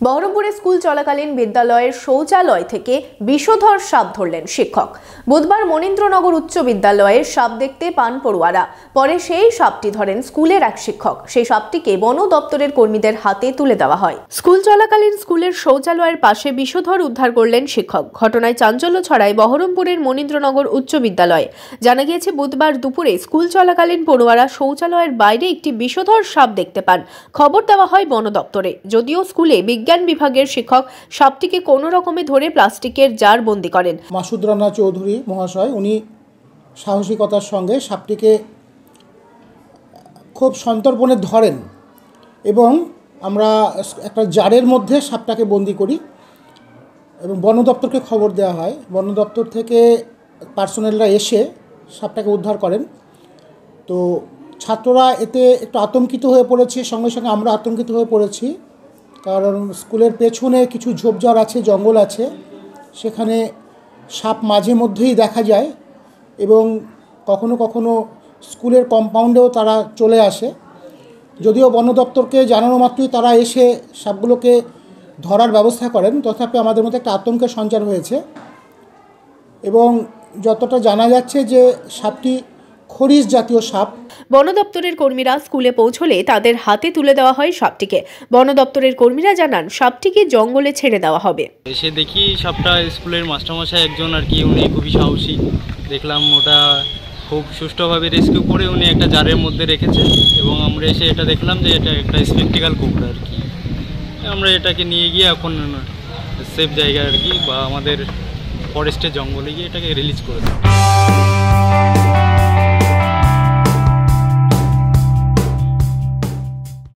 বহরমপুরে স্কুল চলাকালীন বিদ্যালয়ের শৌচালয় থেকে বিষধর সাপ ধরলেন শিক্ষক। বুধবার মনীন্দ্রনগর উচ্চ বিদ্যালয়ের সাপ দেখতে পান পড়ুয়ারা। পরে সেই সাপটি ধরেন স্কুলের এক শিক্ষক। সেই সাপটিকে বন দপ্তরের কর্মীদের হাতে তুলে দেওয়া হয়। স্কুল চলাকালীন স্কুলের শৌচালয়ের পাশে বিষধর উদ্ধার করলেন শিক্ষক। ঘটনায় চাঞ্চল্য ছড়ায় বহরমপুরের মনীন্দ্রনগর উচ্চ বিদ্যালয়ে। জানা গিয়েছে, বুধবার দুপুরে স্কুল চলাকালীন পড়ুয়ারা শৌচালয়ের বাইরে একটি বিষধর সাপ দেখতে পান। খবর দেওয়া হয় বন দপ্তরে। যদিও স্কুলে বিজ্ঞান বিভাগের শিক্ষক সাপটিকে কোনো রকমে ধরে প্লাস্টিকের জার বন্দি করেন। মাসুদ রানা চৌধুরী মহাশয় উনি সাহসিকতার সঙ্গে সাপটিকে খুব সন্তর্পণে ধরেন এবং আমরা একটা জারের মধ্যে সাপটাকে বন্দি করি এবং বন দপ্তরকে খবর দেওয়া হয়। বন দপ্তর থেকে পার্সোনেলরা এসে সাপটাকে উদ্ধার করেন। তো ছাত্ররা এতে একটু আতঙ্কিত হয়ে পড়েছে, সঙ্গে সঙ্গে আমরা আতঙ্কিত হয়ে পড়েছি, কারণ স্কুলের পেছনে কিছু ঝোপঝাড় আছে, জঙ্গল আছে, সেখানে সাপ মাঝে মধ্যেই দেখা যায় এবং কখনো কখনো স্কুলের কম্পাউন্ডেও তারা চলে আসে। যদিও বন দপ্তরকে জানানো মাত্রই তারা এসে সাপগুলোকে ধরার ব্যবস্থা করেন, তথাপি আমাদের মধ্যে একটা আতঙ্কের সঞ্চার হয়েছে এবং যতটা জানা যাচ্ছে যে সাপটি খরিস জাতীয় সাপ। বন দপ্তরের কর্মীরা স্কুলে পৌঁছলে তাদের হাতে তুলে দেওয়া হয় সাপটিকে। বন দপ্তরের কর্মীরা জানান, সাপটিকে জঙ্গলে ছেড়ে দেওয়া হবে। এসে দেখি সাপটা স্কুলের মাস্টারমশাই একজন আর কি, উনি খুবই সাহসী। দেখলাম ওটা খুব সুষ্ঠুভাবে রেস্কিউ করে উনি একটা জারের মধ্যে রেখেছে এবং আমরা এসে এটা দেখলাম যে এটা একটা স্পেকটিক্যাল কোবরা আর কি। আমরা এটাকে নিয়ে গিয়ে এখন সেফ জায়গায় আর কি, বা আমাদের ফরেস্টের জঙ্গলে গিয়ে এটাকে রিলিজ করে দেব।